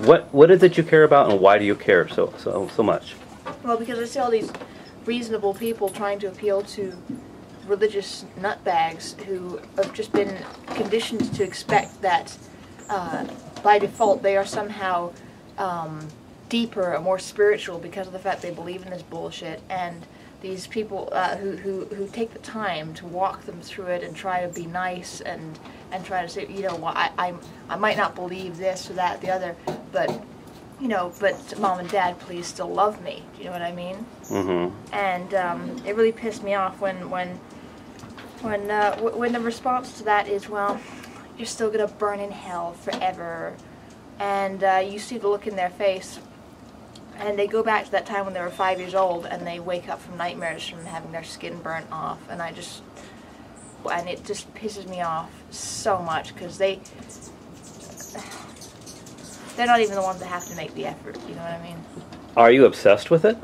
What is it you care about, and why do you care so much? Well, because I see all these reasonable people trying to appeal to religious nutbags who have just been conditioned to expect that by default they are somehow deeper or more spiritual because of the fact they believe in this bullshit, and these people who take the time to walk them through it and try to be nice and try to say, you know, well, I might not believe this or that or the other, but you know, but Mom and Dad, please still love me. Do you know what I mean? Mm-hmm. And it really pissed me off when the response to that is, well, you're still gonna burn in hell forever, and you see the look in their face, and they go back to that time when they were 5 years old, and they wake up from nightmares from having their skin burnt off, and it just pisses me off so much because they're not even the ones that have to make the effort. You know what I mean? Are you obsessed with it?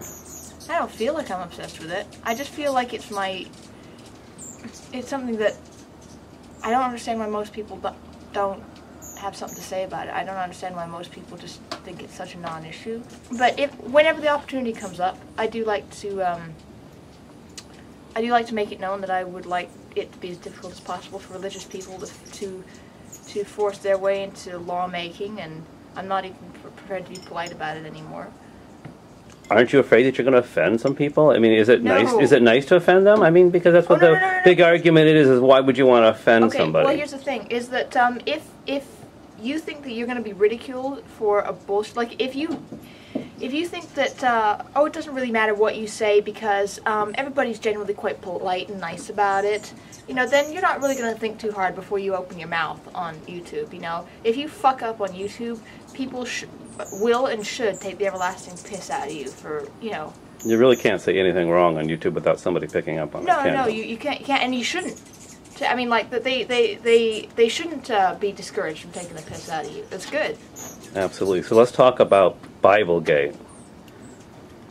I don't feel like I'm obsessed with it. I just feel like it's something that I don't understand why most people don't have something to say about it. I don't understand why most people just think it's such a non-issue. But whenever the opportunity comes up, I do like to make it known that I would like it to be as difficult as possible for religious people to force their way into lawmaking, and I'm not even prepared to be polite about it anymore. Aren't you afraid that you're going to offend some people? I mean, is it No. nice? Is it nice to offend them? I mean, because that's what the big argument is why would you want to offend somebody? Well, here's the thing: is that if you think that you're going to be ridiculed for a bullshit, like if you think that it doesn't really matter what you say because everybody's generally quite polite and nice about it, you know, then you're not really going to think too hard before you open your mouth on YouTube. You know, if you fuck up on YouTube, people will and should take the everlasting piss out of you for, you know. You really can't say anything wrong on YouTube without somebody picking up on it. No, you can't, and you shouldn't. I mean, like they shouldn't be discouraged from taking the piss out of you. That's good. Absolutely. So let's talk about Biblegate.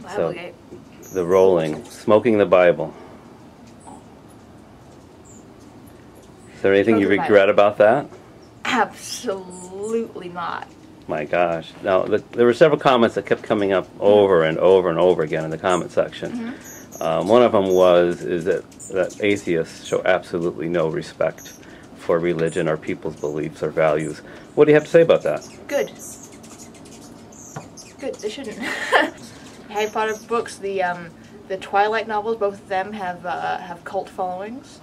Biblegate. So, the rolling, smoking the Bible. Is there anything you regret about that? Absolutely not. My gosh. Now, there were several comments that kept coming up over and over and over again in the comment section. Mm-hmm. One of them is that atheists show absolutely no respect for religion or people's beliefs or values. What do you have to say about that? Good. Good. They shouldn't. Harry Potter books, the Twilight novels, both of them have cult followings,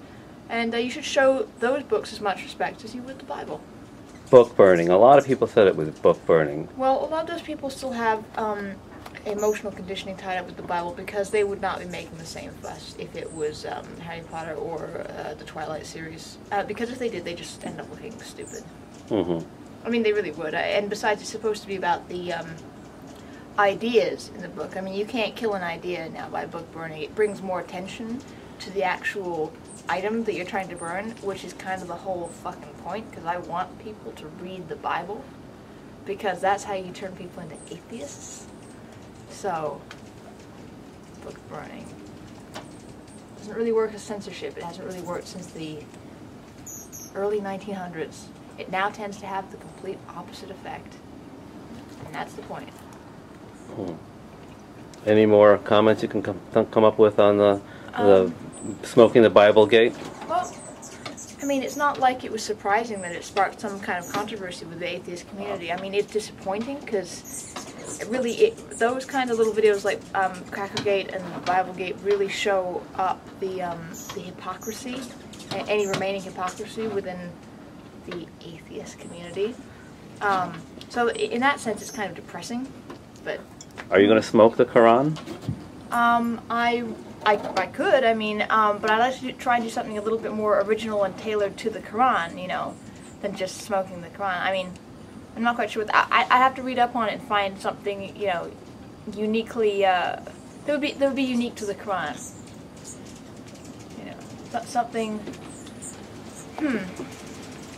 and you should show those books as much respect as you would the Bible. Book burning. A lot of people said it was book burning. Well, a lot of those people still have emotional conditioning tied up with the Bible because they would not be making the same fuss if it was Harry Potter or the Twilight series. Because if they did, they just end up looking stupid. Mm-hmm. I mean, they really would. And besides, it's supposed to be about the ideas in the book. I mean, you can't kill an idea now by book burning. It brings more attention to the actual item that you're trying to burn, which is kind of the whole fucking point, because I want people to read the Bible, because that's how you turn people into atheists. So, book burning doesn't really work as censorship. It hasn't really worked since the early 1900s. It now tends to have the complete opposite effect, and that's the point. Any more comments you can come up with on the smoking the Bible gate? Well, I mean, it's not like it was surprising that it sparked some kind of controversy with the atheist community. I mean, it's disappointing because those kind of little videos like Crackergate and Biblegate really show up the hypocrisy, any remaining hypocrisy within the atheist community. So in that sense, it's kind of depressing. But are you going to smoke the Quran? I could, I mean, but I'd like to try and do something a little bit more original and tailored to the Quran, you know, than just smoking the Quran. I mean, I'm not quite sure. I'd have to read up on it and find something, you know, uniquely, that would be unique to the Quran. You know, something,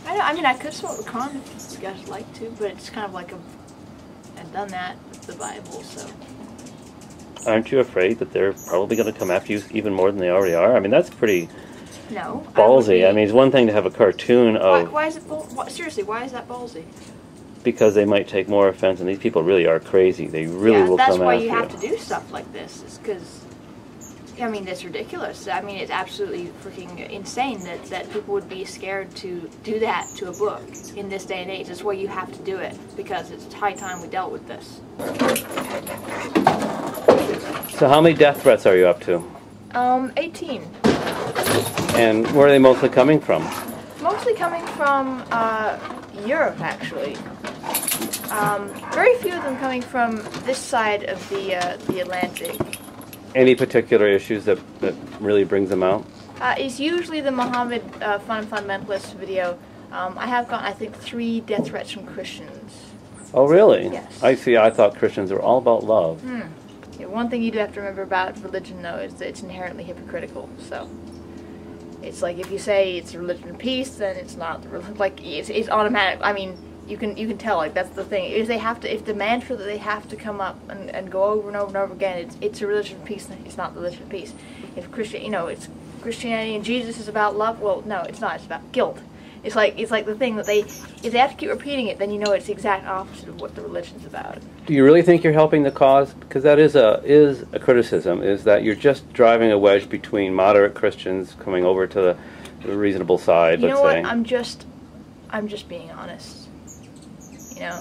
I mean, I could smoke the Quran if you guys like to, but it's kind of like I've done that with the Bible, so. Aren't you afraid that they're probably going to come after you even more than they already are? I mean, that's pretty ballsy. I mean, it's one thing to have a cartoon of... Why is it seriously, why is that ballsy? because they might take more offense, and these people really are crazy. They really will come after you. That's why you have to do stuff like this, is because, I mean, it's ridiculous. I mean, it's absolutely freaking insane that people would be scared to do that to a book in this day and age. That's why you have to do it, because it's high time we dealt with this. So how many death threats are you up to? 18. And where are they mostly coming from? Mostly coming from Europe, actually. Very few of them coming from this side of the Atlantic. Any particular issues that really brings them out? It's usually the Muhammad fundamentalist video. I have gotten, I think, 3 death threats from Christians. Oh, really? Yes. I see. I thought Christians were all about love. Yeah, one thing you do have to remember about religion, though, is that it's inherently hypocritical. So it's like if you say it's a religion of peace, then it's not. Like it's automatic. I mean, you can tell. Like that's the thing. If the mantra that they have to come up and go over and over and over again, it's a religion of peace. It's not the religion of peace. If it's Christianity and Jesus is about love. Well, no, it's not. It's about guilt. It's like the thing that if they have to keep repeating it, then you know it's the exact opposite of what the religion's about. Do you really think you're helping the cause? Because that is a criticism, is that you're just driving a wedge between moderate Christians coming over to the reasonable side, let's say. You know what? I'm just being honest. You know?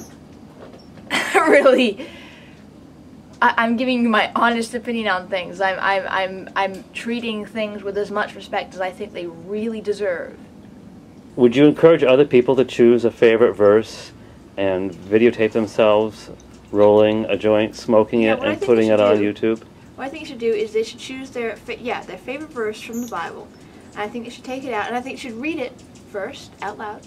Really. I'm giving you my honest opinion on things. I'm treating things with as much respect as I think they really deserve. Would you encourage other people to choose a favorite verse and videotape themselves rolling a joint, smoking it, and putting it on YouTube? What I think you should do is they should choose their favorite verse from the Bible. And I think they should take it out, and I think they should read it first, out loud,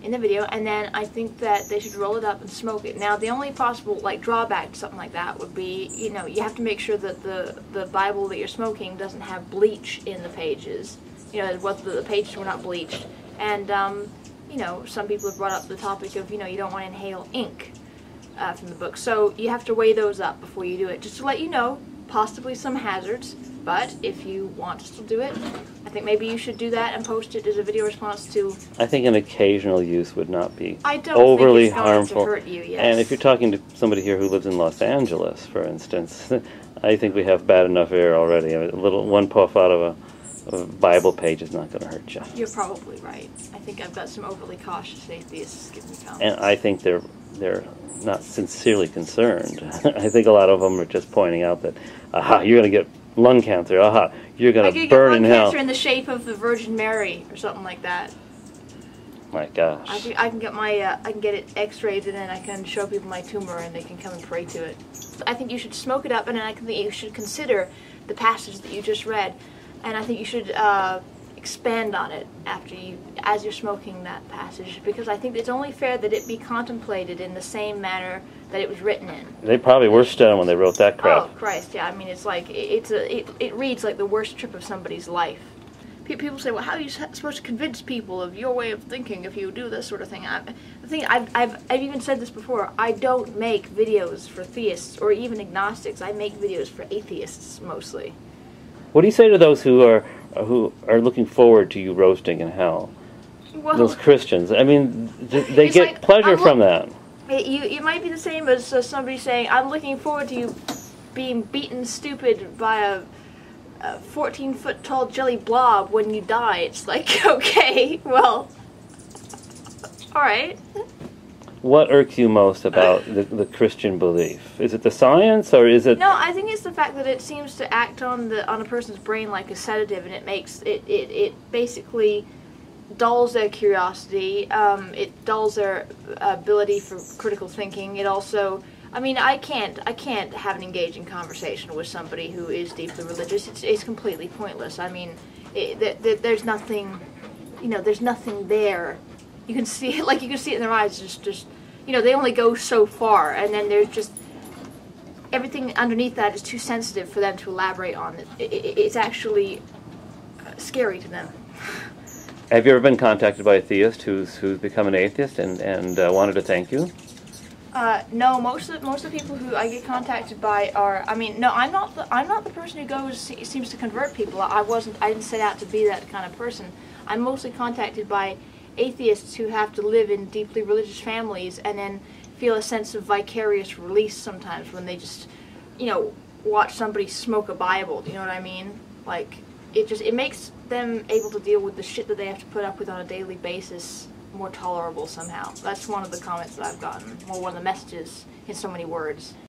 in the video, and then I think that they should roll it up and smoke it. Now, the only possible drawback to something like that would be, you have to make sure that the Bible that you're smoking doesn't have bleach in the pages. The pages were not bleached. And, some people have brought up the topic of, you don't want to inhale ink from the book. So you have to weigh those up before you do it. Just to let you know, possibly some hazards, but if you want to still do it, I think maybe you should do that and post it as a video response to... I think an occasional use would not be overly harmful. To hurt you, yes. And if you're talking to somebody here who lives in Los Angeles, for instance, I think we have bad enough air already. A little one puff out of a Bible page is not going to hurt you. You're probably right. I think I've got some overly cautious atheists giving me comments. And I think they're not sincerely concerned. I think a lot of them are just pointing out that, aha, you're going to get lung cancer. Aha, you're going to burn in hell. Lung cancer in the shape of the Virgin Mary or something like that. My gosh. I can get I can get it X-rayed, and then I can show people my tumor, and they can come and pray to it. I think you should smoke it up, and then I think you should consider the passage that you just read. And I think you should expand on it as you're smoking that passage, because I think it's only fair that it be contemplated in the same manner that it was written in. They probably were stoned when they wrote that crap. Oh Christ, yeah. I mean, it's like it reads like the worst trip of somebody's life. People say, well, how are you supposed to convince people of your way of thinking if you do this sort of thing? I've even said this before. I don't make videos for theists or even agnostics. I make videos for atheists mostly. What do you say to those who are looking forward to you roasting in hell? Well, those Christians. I mean, they get pleasure from that. It might be the same as somebody saying, I'm looking forward to you being beaten stupid by a 14-foot tall jelly blob when you die. It's like, okay, well, all right. What irks you most about the Christian belief? Is it the science, or is it... No, I think it's the fact that it seems to act on a person's brain like a sedative, and it basically dulls their curiosity. It dulls their ability for critical thinking. It also... I mean, I can't have an engaging conversation with somebody who is deeply religious. It's completely pointless. I mean, there's nothing, there's nothing there. You can see it, you can see it in their eyes. Just, they only go so far, and then there's just everything underneath that is too sensitive for them to elaborate on. It's actually scary to them. Have you ever been contacted by a theist who's become an atheist and wanted to thank you? No, most of the people who I get contacted by are, no, I'm not the person who seems to convert people. I didn't set out to be that kind of person. I'm mostly contacted by atheists who have to live in deeply religious families and then feel a sense of vicarious release sometimes when they just, you know, watch somebody smoke a Bible. Do you know what I mean? Like, it makes them able to deal with the shit that they have to put up with on a daily basis more tolerable somehow. That's one of the comments that I've gotten, or one of the messages in so many words.